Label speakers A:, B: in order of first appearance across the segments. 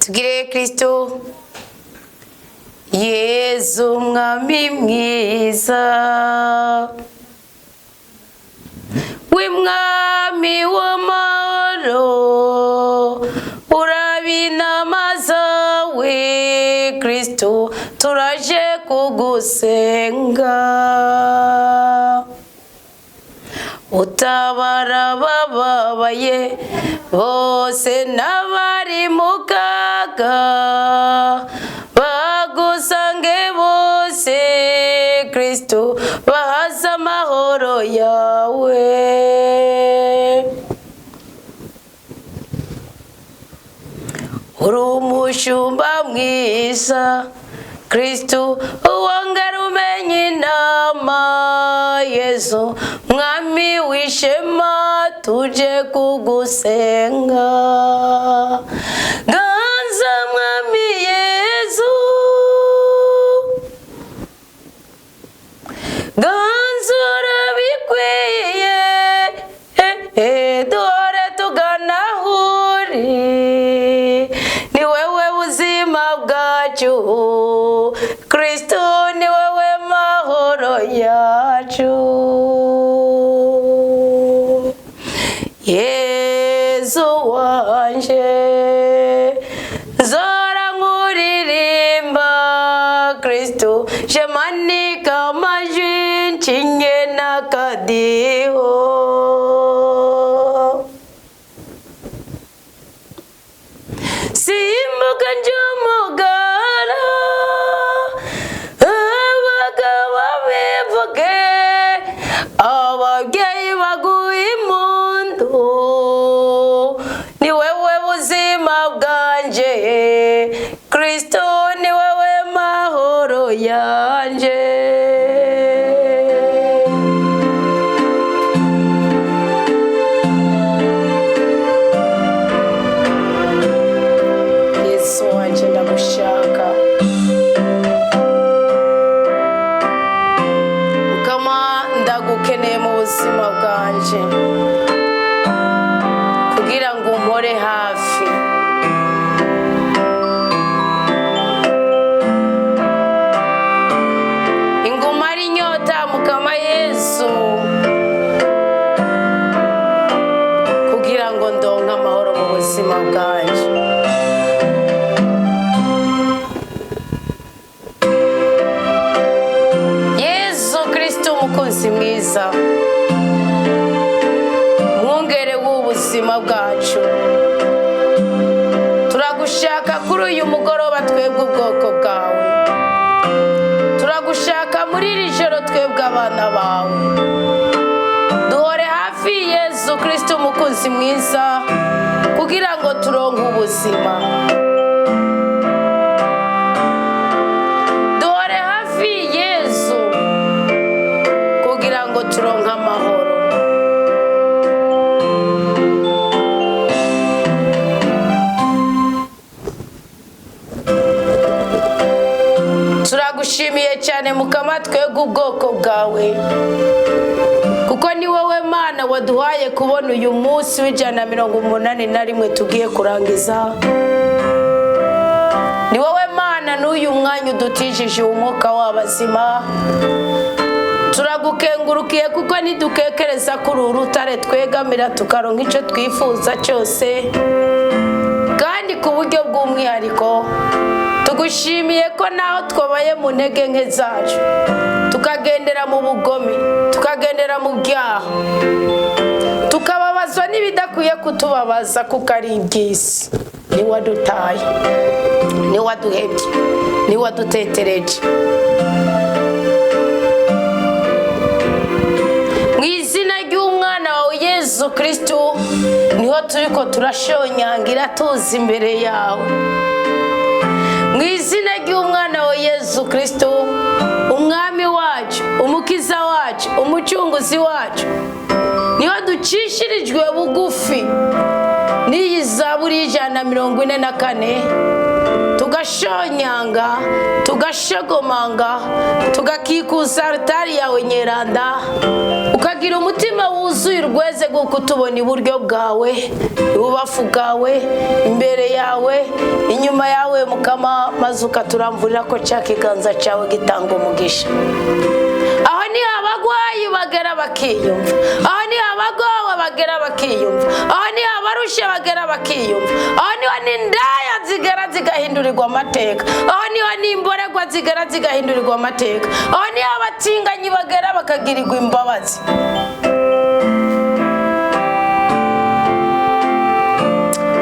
A: Tugire Kristo Yesu mwami mwiza w'umwami w'amahoro urabinama zawe Kristo turaje kugusenga utabara bababaye bose n'abari mu kaga bagusange bose Kristo bahaza amahoro yawe uri umushumba mwiza Kristo wongera umenye inama Yesu mwami wishema tuje kugusenga ganza mwami Yesu ganza urabikwiye dore tugana huri ni wewe buzima bwacu Kristo ni wewe mahoro yacu Yesu wanje zora nkuririmba Kristo jemanika amajwi nshinge n'akadiho simbuka nj'umugara abagabo bivuge ababyeyi baguha impundu ni wewe buzima bwanje Kristo ni wewe mahoro yanje Yesu wanje ndagushaka ukama ndagukeneye mu buzima bwanje kugira ngo umpore hafi inguma ari inyota mukama Yesu kugira ngo ndonke amahoro mu buzima bwanje Yesu Kristo umukozi mwiza mwungere w'ubuzima bwacu turagushaka kuri uyu mugoroba twebwe ubwoko bwawe turagushaka muri iri joro twebwe abana bawe duhore hafi Yesu Kristo umukozi mwiza kugira ngo turonke ubuzima duhore hafi Yesu kugira ngo turonke amahoro turagushimiye cyane mukama twebwe ubwoko bwawe kuko ni wowe Mana waduhaye kubona uyu munsi w'181 tugiye kurangiza ni wowe Mana n'uyu mwanya udutijije umwuka w'abazima turagukengurukiye kuko nidukekereza kuri urutare twegamira tukaronka icyo twifuza cyose kandi ku buryo bw'umwihariko tugushimiye ko naho twabaye mu ntege nke zacu tukagendera mu bugome tukagendera mu byaha tukababazwa n'ibidakwiye kutubabaza kuko ari iby'isi ni wadutaye ni waduhebye ni wadutetereje mu izina ry'umwana wawe Yesu Kristo niho turiko turashonyangira tuzi imbere yawe mu izina ry'umwana wa Yesu Kristo umwami wacu umukiza wacu umucunguzi wacu niho ducishirijwe bugufi n'iyi Zaburi 144 tugashonyanga, tugashogomanga, tugakikuza altari yawe nyeranda, ukagira umutima wuzuye urweze rwo kutubona iburyo bwawe, ibubafu bwawe, imbere yawe, inyuma yawe Mukama, maze ukaturamvurira ko cya kiganza cyawe gitanga umugisha. Aho ni abagwayi bagera bakiyumva, aho ni abagowe bagera bakiyumva, aho ni abarushe bagera bakiyumva, aho ni n'indaya zigera zigahindurirwa amateka, aho ni imboregwa zigera zigahindurirwa amateka, aho ni abatinganyi bagera bakagirirwa imbabazi.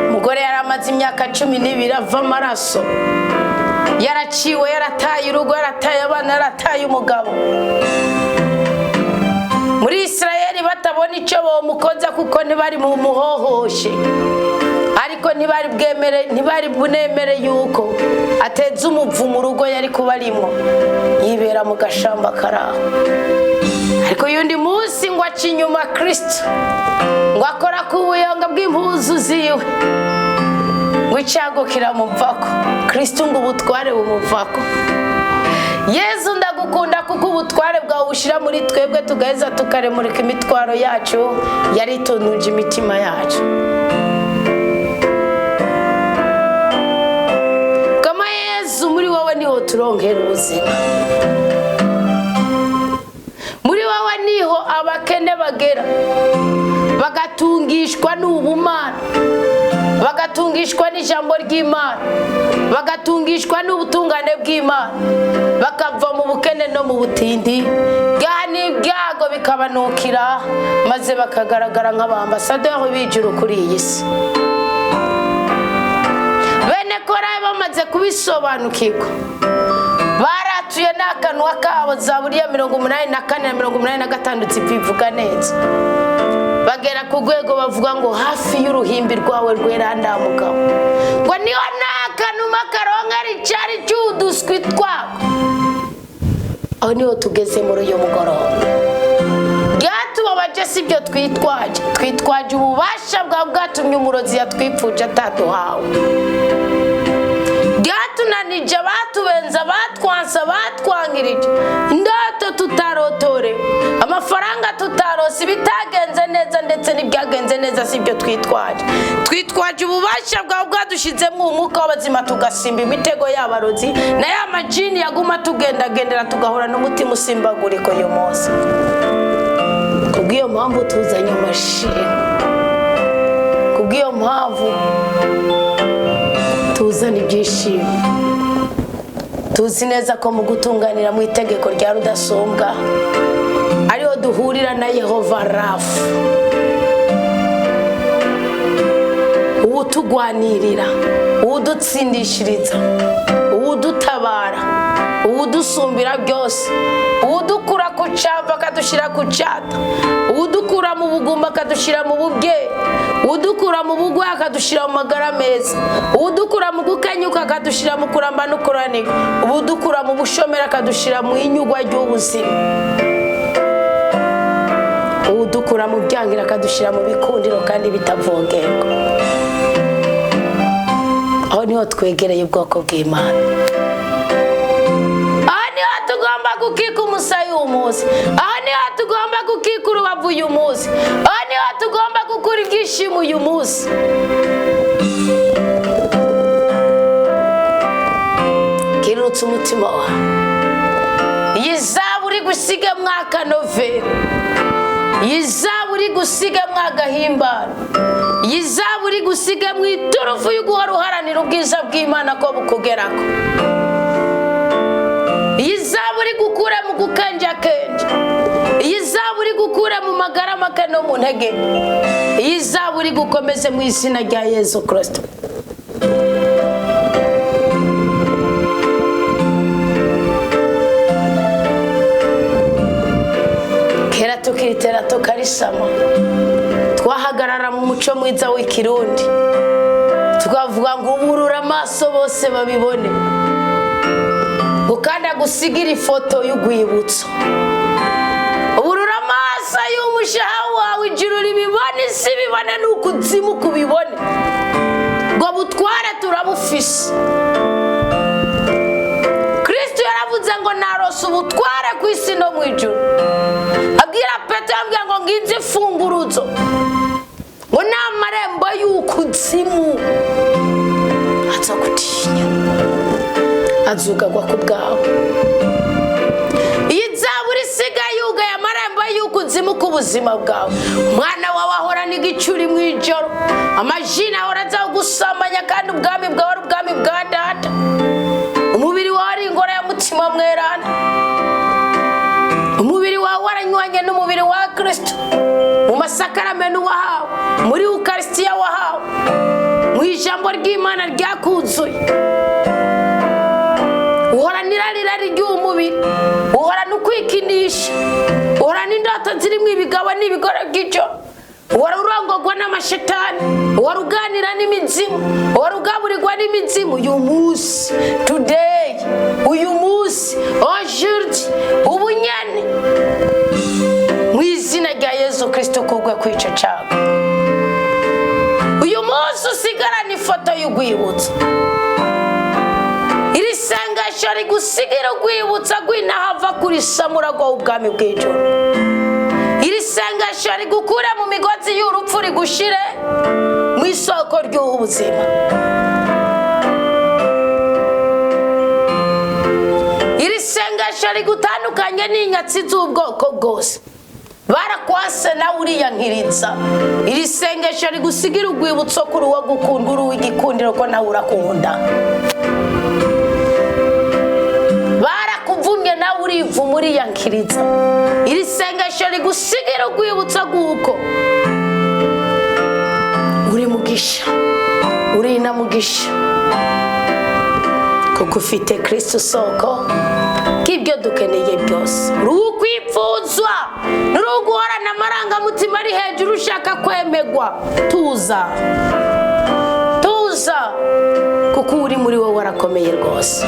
A: Umugore yaramaze imyaka 12 ava amaraso, yaraciwe, yarataye urugo, yarataye abana, yarataye umugabo. Muri Israeli batabona icyo bomukoza kuko ntibari mu muhohoshe, ariko ntibari bunemere yuko ateza umuvumo urugo yari kubarimo, yibera mu gashamba karaho. Ariko yundi munsi ngo aca inyuma Kristo, ngo akora ku buyonga bw'impuzu ziwe, ngo icyago kiramuvako, Kristo ngo ubutware bumuvako. Yesu ndagukunda kuko ubutware bwawe ushira muri twebwe tugaheza tukaremurika imitwaro yacu yari itunuje imitima yacu. Kama Yesu muri wowe niho turongera ubuzima, muri wowe niho abakene bagera bagatungishwa n'ubumana, bagatungishwa n'ijambo ry'Imana, bagatungishwa n'ubutungane bw'Imana, bakava mu bukene no mu butindi, gani byago bikabanukira, maze bakagaragara nk'abambasaderi b'ijuru kuri iyi si. Bene Kora bamaze kubisobanukirwa, baratuye n'akanwa kabo, Zaburi ya 84 na 85 zibivuga neza. Bagera ku rwego bavuga ngo hafi y'uruhimbi rwawe rwera ndamugabo, ngo niho n'akanuma karonka ricari cy'uduswi twako. Aho niho tugeze muri uyu mugoroba. Byatubabaje si byo twitwaje ububasha bwawe bwatumye umurozi yatwipfuje ataduhawe. Byatunanije, batubenza, batwansa, batwangirije, indoto tutarotore, amafaranga tutarose, bitagenze neza ndetse n'ibyagenze neza si byo twitwaje ububasha bwawe bwadushizemo umwuka w'abazima, tugasimba imitego y'abarozi na ya majini yaguma tugendagendera, tugahora n'umutima usimbagurika uyu munsi. Kubw'iyo mpamvu tuzanye amashimwe, kubw'iyo mpamvu tuzana ibyishimo. Tuzi neza ko mu gutunganira mu itegeko rya rudasumbwa ariho duhurira na Yehova Rafa, uwutugwanirira, uwudutsindishiriza, uwudutabara, uwudusumbira byose, uwudukura ku cyava akadushira ku cyata, uwudukura mu bugumba akadushira mu bubyeyi, uwudukura mu bugwa akadushira mu magara meza, uwudukura mu gukanyuka akadushira mu kuramba no kuranirwa, uwudukura mu bushomera akadushira mu inyugwa ry'ubuzima, uwudukura mu byangira akadushira mu bikundiro kandi bitavogerwa. Aho niho twegereye ubwoko bw'Imana, aho niho tugomba gukika umusaya uyu munsi, aho niho tugomba gukika urubavu uyu munsi, aho niho tugomba gukura ibyishimo uyu munsi. Kirutse umutima wawe, iyi Zaburi gusiga mwaka Novemba, iyi Zaburi gusiga mwagahimbano, iyi Zaburi gusiga mu iturufu y'uguhora uharanira ubwiza bw'Imana ko bukugerako, iyi Zaburi gukura mu gukenjakenja, iyi Zaburi gukura mu magara make no mu ntege, iyi Zaburi gukomeze mu izina rya Yesu Kristo. Kera tukiritera tukarisama, twahagarara mu muco mwiza w'ikirundi, tukavuga ngo uburura amaso bose babibone, ukanda gusigira ifoto y'ugwibutso, uburura amaso y'umushaha wawe, ijuru ribibone, isi bibone, n'ukuzimu kubibone, ngo butware turabufise. ngo narose ubutware ku isi no mu ijuru. Abwira Petero ambwira ngo ngize ifunguruzo ngo n'amarembo y'ukuzimu aza gutinya azugagwa ku bwawe. Izaburi isigaye yugaye amarembo y'ukuzimu ku buzima bwawe. Umwana wawe ahora n'igicuri mu ijoro, amajini ahora aza gusambanya kandi ubwami bwawe ari ubwami bwa data. Umubiri wawe ari ingoro ya mutima mweranda. Umubiri wawe waranywanye n'umubiri wa Kristo mu masakaramentu wahawe, muri Ukaristiya wahawe, mu ijambo ry'Imana ryakuzuye. Uhora n'irari ry'umubiri, uhora n'ukwikinisha, uhora n'indoto zirimo ibigabo n'ibigore by'icyo, uhora urongorwa n'amashetani, uhora uganira n'imizimu, uhora ugaburirwa n'imizimu. Uyu munsi, today, uyu munsi, aujourd'hui, ubunyane, mu izina rya Yesu Kristo kugwe kwica cyago. Uyu munsi usigarana ifoto y'urwibutso. Iri sengesho rigusigira urwibutso rw'intahava kuri samurago ubwami bw'ijuru. Iri sengesho rigukura mu migozi y'urupfu rigushire mu isoko ry'ubuzima. Iri sengesho rigutandukanye n'inyatsi z'ubwoko bwose. Barakwase nawe uriyankiriza. Iri sengesho rigusigira urwibutso kuri uwo gukunda, uri w'igikundiro ko nawe urakunda. Barakuvumye nawe urivuma uriyankiriza. Iri sengesho rigusigira urwibutso rw'uko uri mugisha, uri na mugisha, kuko ufite Kristo soko k'ibyo dukeneye byose. Rukwipfuzwa n'uruguhorana amarangamutima ari hejuru ushaka kwemegwa. Tuza kuko uri muri wowe warakomeye rwose.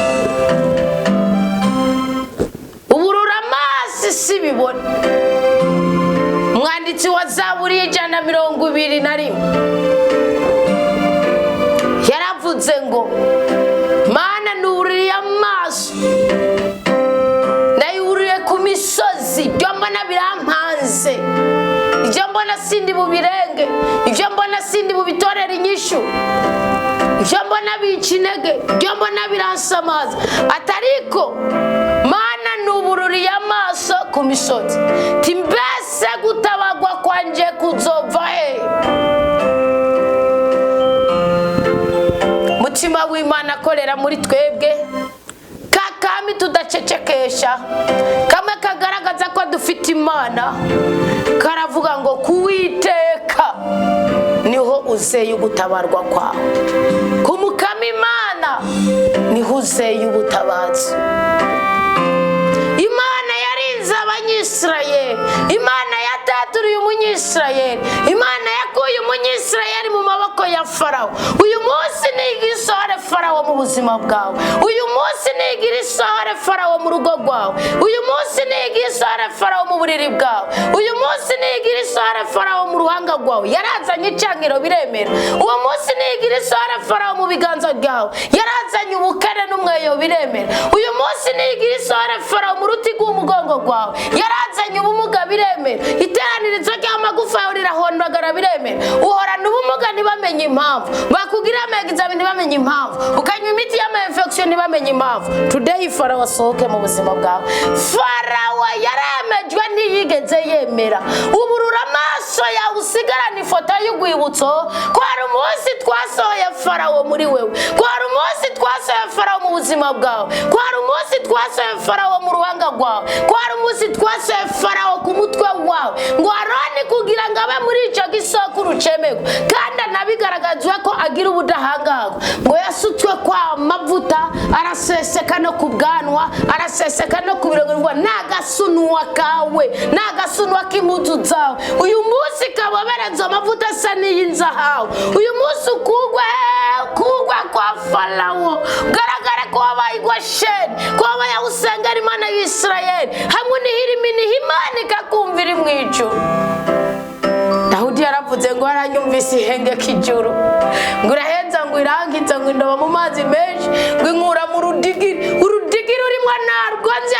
A: Uburura amazi si bibona. Umwanditsi wa Zaburi 121 yaravuze ngo Mana nuririye amaso, ndayuriye ku misozi, ibyo mbona birampanze, ibyo mbona sindi bubirenge, ibyo mbona sindi bubitorera inyishu, ibyo mbona bica intege, ibyo mbona biransamaza. Atariko Mana nubururiye amaso ku misozi, timbese gutabagwa kwanje kuzova he? Mutima w'Imana akorera muri twebwe, kakami tudacecekesha, kamwe kagaragaza ko dufite Imana, karavuga ngo kuwiteka niho uzeye ugutabarwa kwawe. Kumukama Imana niho uzeye ubutabazi. Imana yarinze Abanyeshari, Imana yataturiye Umunyesirayeli, Imana yakuye Umunyesirayeli mu maboko ya Farawo. Uyu munsi nigisohore Farawo mu buzima bwawe. Uyu munsi nigisohore Farawo mu rugo rwawe. Uyu munsi nigisohore Farawo mu buriri bwawe. Uyu munsi nigisohore Farawo mu ruhanga rwawe. Yarazanye icyangiro biremera. Uwo munsi nigisohore Farawo mu biganza byawe. Yarazanye ubukare n'umweyo biremera. Uyu munsi nigisohore Farawo mu ruti rw'umugongo rwawe. Yarazanye ubumuga biremera. Iteranirizo ry'amagufa yawe rirahondagara biremera. Uhorana ubumuga ntibamenye impamvu, bakugira amegizamini ntibamenye impamvu, ukanywa imiti y'ama-infection ntibamenye impamvu. Today Farawo asohoke mu buzima bwawe. Farawo yaremejwe ntiyigeze yemera. Uburura amaso yawe usigarana ifoto y'urwibutso ko hari umunsi twasohoye Farawo muri wewe, ko hari umunsi twasohoye Farawo mu buzima bwawe, ko hari umunsi twasohoye Farawo mu ruhanga rwawe, ko hari umunsi twasohoye Farawo ku mutwe wawe, ngo Aroni kugira ngo abe muri icyo gisokuru cemego kandi anabigaragazwe ko agira ubudahangarwa, ngo yasutswe kwa mavuta, araseseka no ku bwanwa, araseseka no ku birogorwa, n'agasunwa kawe, n'agasunwa k'impuzu zawe. Uyu munsi kabobereza amavuta asa n'iy'inzahabu. Uyu munsi kugwa kwa Farawo garagara ko wabaye Gosheni, ko wabaye usengera Imana y'Isirayeli, hamwe n'ihirimi Imana ikakumvira mu ijuru. Dawudi yaravuze ngo aranyumvise ihenge k'ijuru, ngo irahenza ngo irangiza ngo indoba mu mazi menshi, ngo inkura mu rudigiri ururimo narwo nzi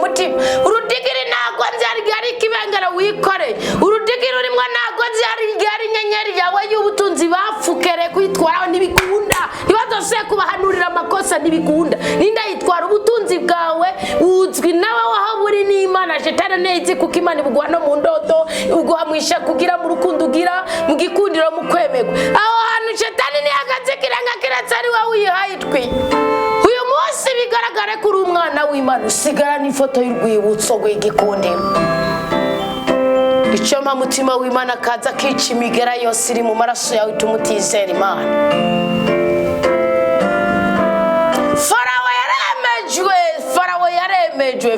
A: mutima. Urudigiri ntago nzi ari kibengera wikore. Urudigiri urimo ntago nzi ari nyenyeri yawe y'ubutunzi bapfukere kwitwaraho n'ibikunda. Ibazo se kubahanurira amakosa n'ibikunda. Ninda yitwara ubutunzi bwawe uzwi nawe waho buri n'Imana. Shetani nezi kuko Imana ibugwa no mu ndoto, iguhamwisha kugira mu rukundo ugira mu gikundiro mu kwemegwa. Aho hantu Shetani ni agaze kiranga kiratse ari wowe uyihayitwi. Uyu munsi bigaragare kuri umwana w'Imana usigara n'ifoto y'urwibutso rw'igikundiro. Icoma mutima w'Imana kaza kica imigera yose iri mu maraso yawe tumutizera Imana.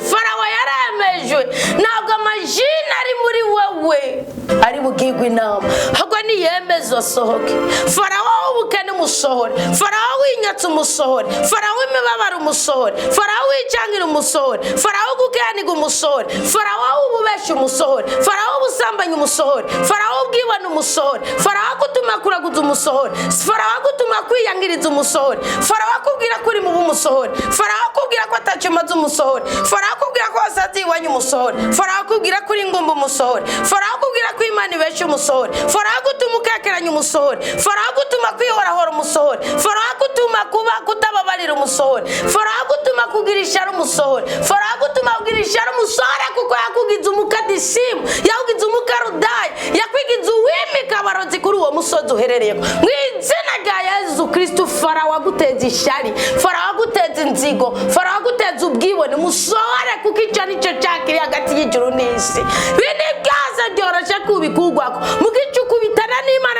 A: Farawo yaremejwe ntabwo amajina ari muri wewe ari bugirwe inama ahubwo niyemezwa asohoke. Farawo w'ubukene umusohore, Farawo w'inyatsi umusohore, Farawo w'imibabaro umusohore, Farawo w'icangira umusohore, Farawo w'ugukeniga umusohore, Farawo w'ububeshi umusohore, Farawo w'ubusambanyi umusohore, Farawo w'ubwibone umusohore, Farawo gutuma kuraguza umusohore, Farawo gutuma kwiyangiriza umusohore, Farawo akubwira kuri mu bumusohore, Farawo akubwira ko atacumaza umusohore, Farawo akubwira ko wasazi iwanyu umusohore, Farawo akubwira kuri ngumba umusohore, Farawo akubwira ko Imana ibesha umusohore, Farawo gutuma ukekeranya umusohore, Farawo gutuma kwihorahora umusohore, Farawo gutuma kuba kutababarira umusohore, Farawo gutuma kugira ishara umusohore, Farawo gutuma kugira ishara umusohore kuko yakugize umukadisimu, yakugize umukarudayi, yakwigize uwimika Abarozi kuri uwo musozi uherereyeko. Mu izina rya Yesu Kristo Farawo aguteza ishari, Farawo aguteza inzigo, Farawo aguteza ubwibone umusohore kuko icyo nicyo cyakiri hagati y'ijuru n'isi. Bine byaza byoroshe kubikugwako mugicu kubitana n'Imana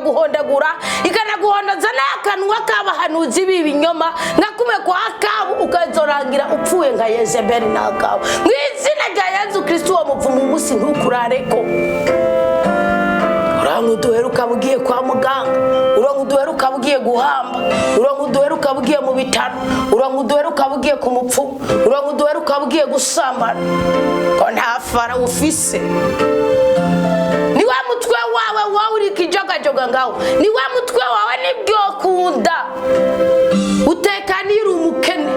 A: guhondagura ikanaguhondaza n'akanwa k'abahanuzi b'ibinyoma nakume kwa Akabu ukazorangira upfuye nka Yezebeli n'Akabu. Mu izina rya Yesu Kristo uwo muvumo umunsi ntukurareko. Uranguduheruka bugiye kwa muganga, uranguduheruka bugiye guhamba, uranguduheruka bugiye mu bitaro, uranguduheruka bugiye ku mupfu, uranguduheruka bugiye gusambana. Ko nta Farawo ufise. Ni wa mutwe wawe uri kijogajoga ngaho, ni wa mutwe wawe nibyo kunda. Utekaniye umukene,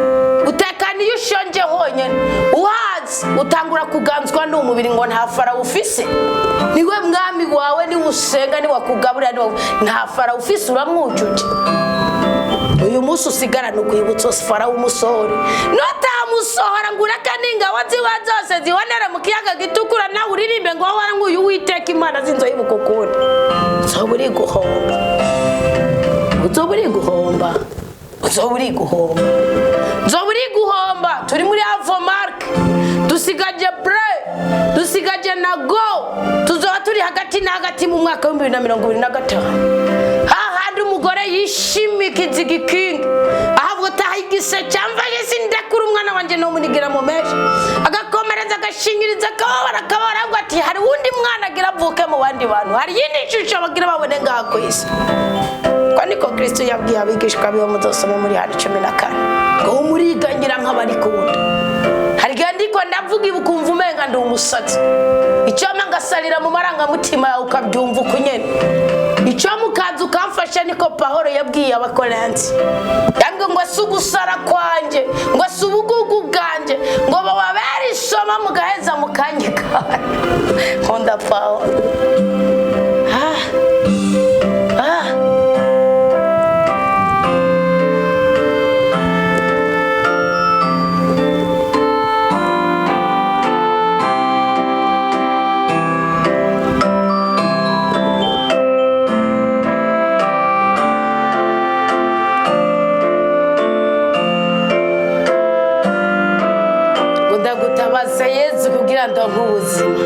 A: utekaniye ushonje honyene, uhazi utangura kuganzwa n'umubiri ngo nta Farawo ufise. Niwe mwami wawe ni usenga ni wakugaburira nta Farawo ufise uramwujuje. Uyu munsi usigarana ukwibutso Farawo umusohore. Notamusohora ngura kaninga waziwa zose zibonera mu kiyaga gitukura na uririmbe ngo wangu uyu Uwiteka Imana zinzo y'ibukukuri. Uzoburi guhomba. Uzoburi guhomba. Uzoburi guhomba. Uzoburi guhomba. Turi muri Avomark. Dusigaje bre. Dusigaje na go. Tuzoba turi hagati na hagati mu mwaka wa 2025. Hahandi umugore yishimikiza igikingi ahabwo tahigise cyamva yesindakura umwana wanje no munigira mu meje agakomereza agashingiriza kabara ngo ati hari wundi mwana agira avuke mu bandi bantu hari yindi shusho bagira babone ngako isi. Kwa niko Kristo yabwiye abigishwa biwe muzosome muri hari 14 ngo murigangira nk'abari kuwundi. Hari gandiko ndavuga ibukumva umenga ndi umusatsi icyama ngasalira mu maranga mutima yawe ukabyumva ukunyene. Icyo mukazi ukamfasha niko Pawulo yabwiye Abakorinti. Yambwiye ngo asugusara kwanje, ngo asubugugu bwanje, ngo bababere isoma mugaheza mukanyika. Honda Pawulo. Gutabaza Yesu kugira ngo nk'ubuzima.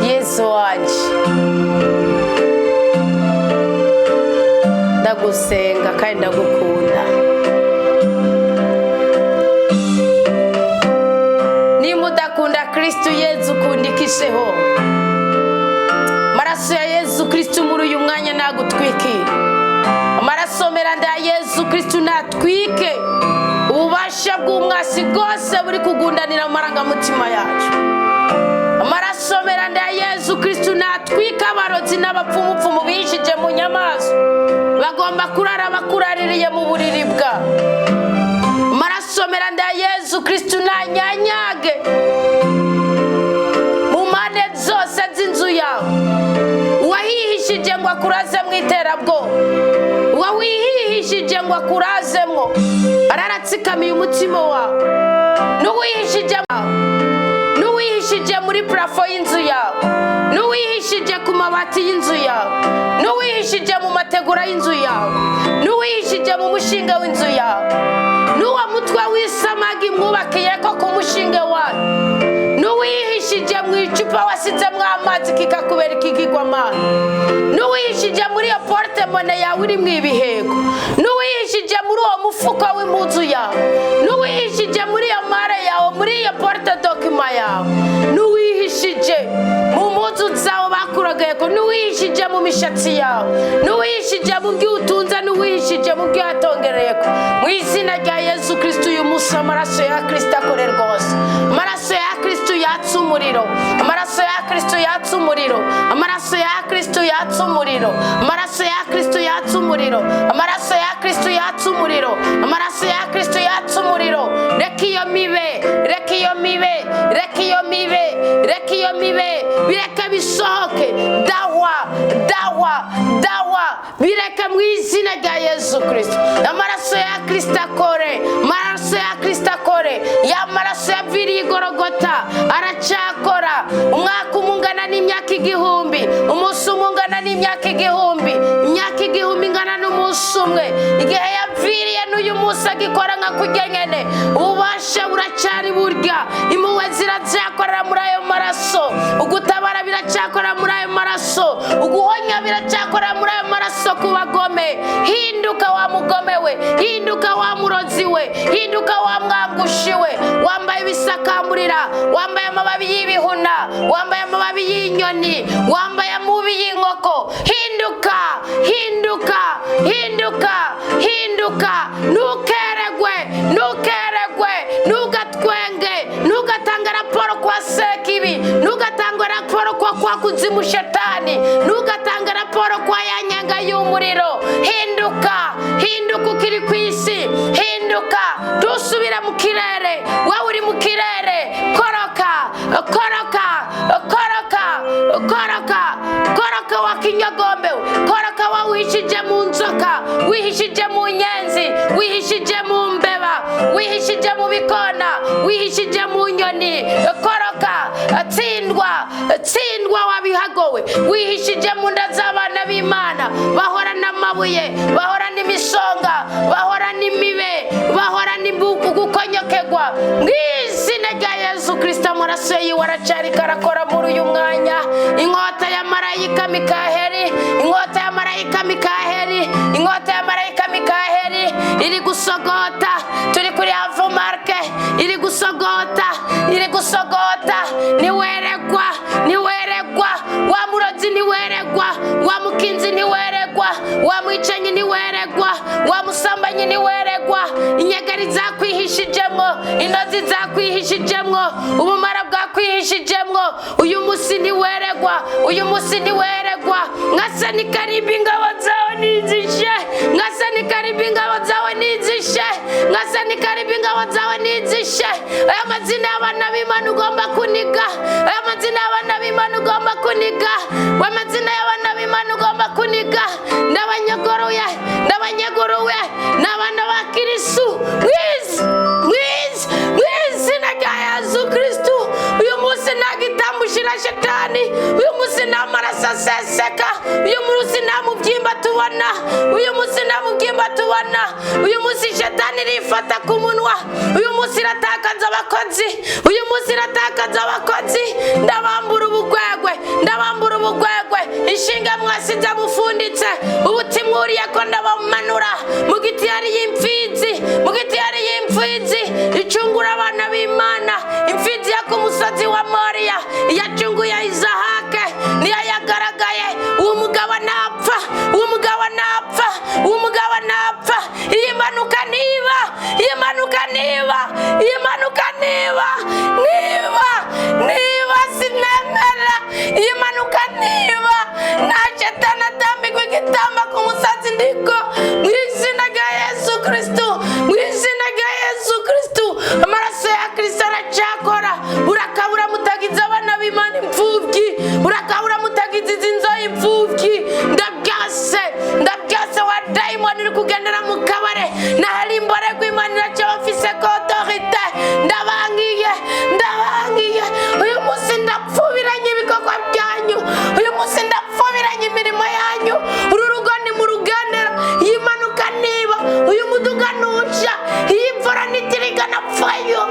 A: Yesu wanje ndagusenga kandi ndagukunda. Nimba udakunda Kristo Yesu kundikisheho. Maraso ya Yesu Kristo muri uyu mwanya nagutwikira. Amaraso meranda ya Yesu Kristo natwike ububasha bw'umwasi bwose buri kugundanira amaranga mutima yacu. Amaraso meranda ya Yesu Kristo natwike Abarozi abarozi n'abapfumupfumu bishije mu nyamaso bagomba kurara bakuraririye mu buriri bwa amaraso meranda ya Yesu Kristo nanyanyage mu mpande zose z'inzu yawe. Wahihishije ngo akuraze mu iterabwoba, wawihihishije ngo akurazemwo, araratsikamiye umutima wawe. Nuwihishije muri plafo y'inzu yawe, nuwihishije ku mabati y'inzu yawe, nuwihishije mu mategura y'inzu yawe, nuwihishije mu mushinga w'inzu yawe, nuwa mutwe w'isamagi mwubakiye ko ku mushinga wawe, nuwihishije mu icupa wasizemwo amazi kikakubera ikigirwamana, nuwihishije muri iyo portemone yawe iri mu ibiheko, nuwihishije muri uwo mufuko w'impuzu yawe, nuwihishije muri iyo mare yawe, muri iyo porte dokima yawe, nuwihishije mu mpuzu zawe bakuragaye ko, nuwihishije mu mishatsi yawe, nuwihishije mu byo utunze, nuwihishije mu byo yatongereye ko. Mu izina rya Yesu Kristo uyu munsi amaraso ya Kristo akore rwose, amaraso ya Kristo yatsa umuriro, amaraso ya Kristo yatsa umuriro, amaraso ya Kristo yatsa umuriro, amaraso ya Kristo yatsa umuriro, amaraso ya Kristo yatsa umuriro, amaraso ya Kristo yatsa umuriro. Reka iyo mibe, reka iyo mibe, reka iyo mibe, reka iyo mibe bireka bisohoke. Dawa, dawa, dawa bireka mu izina rya Yesu Kristo. Amaraso ya Kristo akore, amaraso ya Kristo akore, ya maraso yaviriye Igorogota aracakora. Umwaka umungana n'imyaka igihumbi, umunsi umungana n'imyaka igihumbi, imyaka igihumbi ingana n'umunsi umwe. Igihe yaviriye n'uyu munsi agikora nka kurya nyene, ububasha buracyari burya, impuhwe ziracyakorera muri ayo maraso, ugutabara biracyakorera muri ayo maraso, uguhonya biracyakorera muri ayo maraso ku bagome. Hinduka wa mugome we, hinduka wa murozi we, hinduka wa mwambushi we, wambaye ibisakamburira, wambaye amababi y'ibihuna, wambaye amababi y'inyoni, wambaye amubi y'inkoko. Hinduka, hinduka, hinduka, hinduka. Nukeregwe, nukeregwe, nugatwenge, nugatanga raporo kwa Sekibi, nugatanga raporo kwa kuzimu shetani, nugatanga raporo kwa yanyanga y'umuriro. Hinduka, hinduka ukiri ku isi, hinduka, dusubira mu kirere. Wowe uri mu kirere, koroka, koroka, koroka, koroka, koroka wa kinyagombe, koroka wa wihishije mu nzoka, wihishije mu nyenzi, wihishije mu mbeba, wihishije mu bikona, wihishije mu nyoni. Koroka, tsindwa, tsindwa wabihagowe, wihishije mu nda z'abana b'Imana bahora n'amabuye, bahora n'imisonga, bahora n'imibe, bahora n'imbuku gukonyokegwa. Mw'izina rya Yesu Kristo amaraso yiwe aracari karakora muri uyu mwanya. Inkota ya marayika Mikaheli, inkota ya marayika Mikaheli, inkota ya marayika Mikaheli iri gusogota. Turi kuri Avumarke, iri gusogota, iri gusogota. Niweregwa, niweregwa, wa murozi niweregwa, wa mukinzi niweregwa, wa mwicanyi niweregwa, wa musambanyi niweregwa. Inyegeri zakwihishijemwo, intozi zakwihishijemwo, ubumara bwakwihishijemwo. Uyu musi niweregwa, uyu musi niweregwa. Ngasa ni karibu ingabo zawe nizishe, ngasa ni karibu ingabo zawe nizishe, ngasa ni karibu ingabo zawe nizishe. Aya mazina y'abana b'Imana ugomba kuniga, aya mazina y'abana b'Imana ugomba kuniga, wa mazina y'abana b'Imana ugomba kuniga. Ndabanyagoruye, ndabanyagoruye, n'abana ba Kristo. Mwizina rya Yesu Kristo uyu munsi nagitambushira shetani, uyu munsi namaraso aseseka, uyu munsi namubyimba tubona, uyu munsi namubyimba tubona, uyu munsi shetani rifata ku munwa, uyu munsi iratakaza abakozi, uyu munsi iratakaza abakozi. Ndabambura ubugwegwe, ndabambura ubugwegwe, inshinga mwasize bufunditse, ubutimwuriye ko ndabamanura mu giti yari y'imfizi, mu giti yari y'imfizi icungura abana b'Imana. Imfizi ya ku musozi wa Moriya yacunguye Isahake, niyo yagaragaye. Uwo mugabo napfa, uwo mugabo napfa, uwo mugabo napfa. Iyimanuka niba, iyimanuka niba, iyimanuka niba, niba, niba sinemera, iyimanuka niba. urakabura mutagize inzo y'imfubyi ndabyase wa daimoni uri kugendera mu kabare nahari imborego Imana iraca bafise autorité ndabangiye uyu munsi ndapfubiranye ibikorwa byanyu uyu munsi ndapfubiranye imirimo yanyu uru rugo ni mu rugendera yimanuka niba uyu muduga nuca imvura nitirigana vayo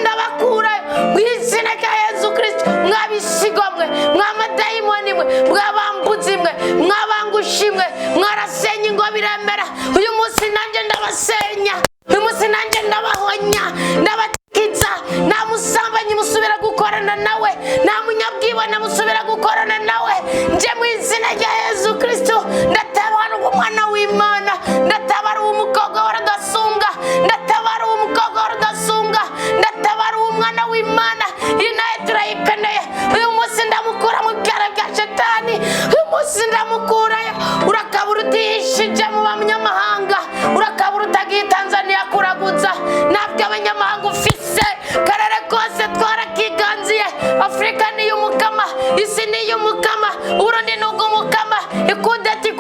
A: ndabakura mu izina rya Yesu Kristo mwabisigomwe mwamadayimoni mwe mwabambuzi mwe mwabangushi mwe mwarasenye ngo biremera uyu munsi nanjye ndabasenya uyu munsi nanjye ndabahonya ndabakiza nta musambanyi musubira gukorana nawe nta munyabwibone musubira gukorana nawe nje mu izina rya Yesu Kristo ndatabara umwana w'Imana ndatabara umukobwa w'Rudasunga ndatabara umukobwa w'Rudasunga ndatabara umwana w'Imana inaye turayikeneye uyu munsi ndamukura mu byara bya Shetani uyu munsi ndamukurayo urakabura utihishije mu banyamahanga urakabura utagiye Tanzania kuraguza nabyo abanyamahanga ufise karere kose twarakiganziye Afrika ni y'umukama isi ni y'umukama Burundi ni ugumukama ikudati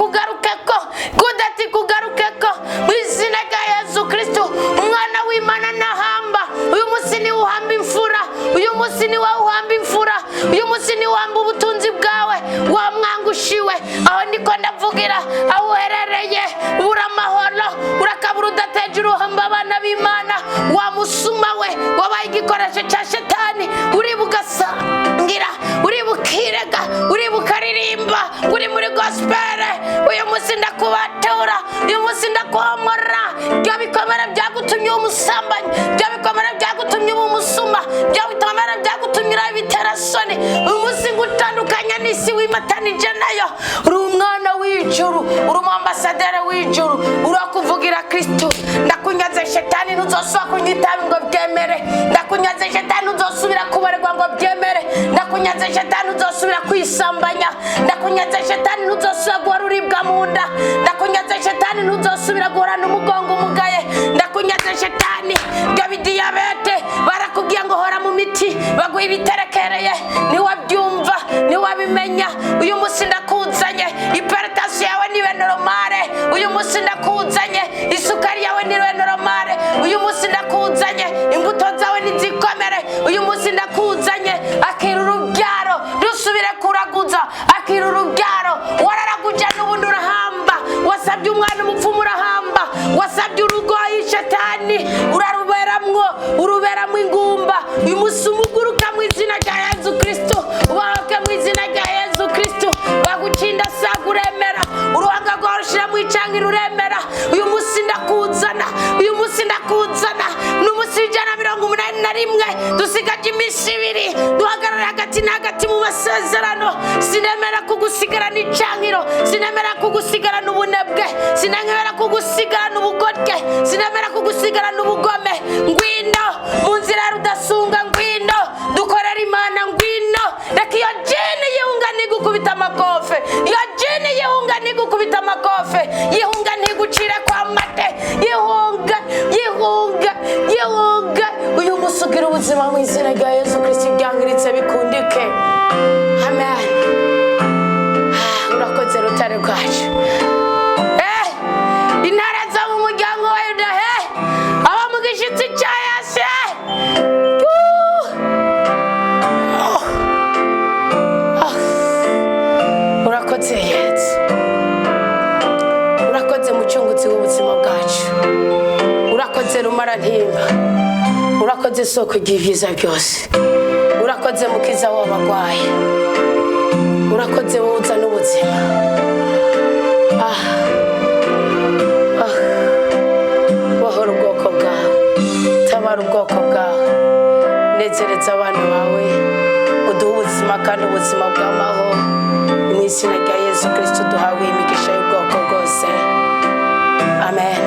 A: kugarukeko mu izina rya Yesu Kristo umwana w'Imana nahamba uyu munsi ni uhamba imfura uyu munsi ni uhamba imfura uyu munsi ni uhamba ubutunzi bwawe wamwangushiwe aho ndiko ndavugira aho uherereye uramahoro urakabura udateje uruhamba abana b'Imana wamusuma we wabaye igikoresho cya Shetani uri bugasangira uri bukirega uri bukaririmba uri muri gospel uyu munsi ndakubatura uyu munsi ndakuhomora bya bikomere byagutumye umusambanyi bya bikomere byagutumye umusuma bya bikomere byagutumye ibiterasoni uyu munsi ngutandukanya n'isi wimatanije nayo uri umwana w'ijuru uri umwambasaderi w'ijuru urakuvugira Kristo ndakunyaze Shetani ntuzosubira kunyitabi ngo byemere ndakunyaze Shetani ntuzosubira kubarwa ngo byemere ndakunyaze Shetani ntuzosubira kwisambanya ndakunyaze Shetani ntuzosubira guhora uribwa mu nda ndakunyaze Shetani ntuzosubira guhorana umugongo umugaye ndakunyaze Shetani gabidiyabete barakubwiye ngo hora mu miti baguha ibiterekereye niwabyumva niwabimenya uyu munsi ndakuzanye hypertension yawe nibe normale uyu munsi ndakuzanye isukari yawe nibe normale uyu munsi ndakuzanye imbuto zawe nizikomere uyu munsi ndakuzanye akira urubyaro rusubire kuraguza akira urubyaro wararaguja n'ubundi urahamba wasabye umwana umupfumu urahamba wasabye urugoyi Shetani uruberamwo ingumba uyu munsi umuguruka mu izina rya Yesu Kristo ubahoke mu izina rya Yesu Kristo bagucinda saguremera uruhanga rwarushira mu icangiro uremera uyu munsi ndakuzana n'umunsi w'181 dusigaje iminsi 2 duhagarara hagati na hagati mu masezerano sinemera kugusigara n'icangiro sinemera kugusigara n'ubunebwe sinemera kugusigara n'ubugorye sinemera kugusigara n'ubugome ngwino mu nzira ya Rudasunga ngwino dukorera Imana ngwino reka iyo jene yihunga ntigukubita amakofe iyo jene yihunga ntigukubita amakofe yihunga ntigucire kwa mate yihunga uyu munsi ugira ubuzima mu izina rya Yesu Kristo byangiritse bikundike amen urakoze rutare Kwacu intara zo mu muryango wa Yuda aba mu gishitsi cya Yesu urakoze Yesu urakoze mucungutsi w'ubuzima bwacu urakoze rumara ntimba urakoze isoko ry'ibyiza byose urakoze mukiza w'abarwayi urakoze woza n'ubuzima wahora ubwoko bwawe tabara ubwoko bwawe nezereza abana bawe uduhe ubuzima kandi ubuzima bw'amahoro mu izina rya Yesu Kristo duhawe imigisha y'ubwoko bwose amen.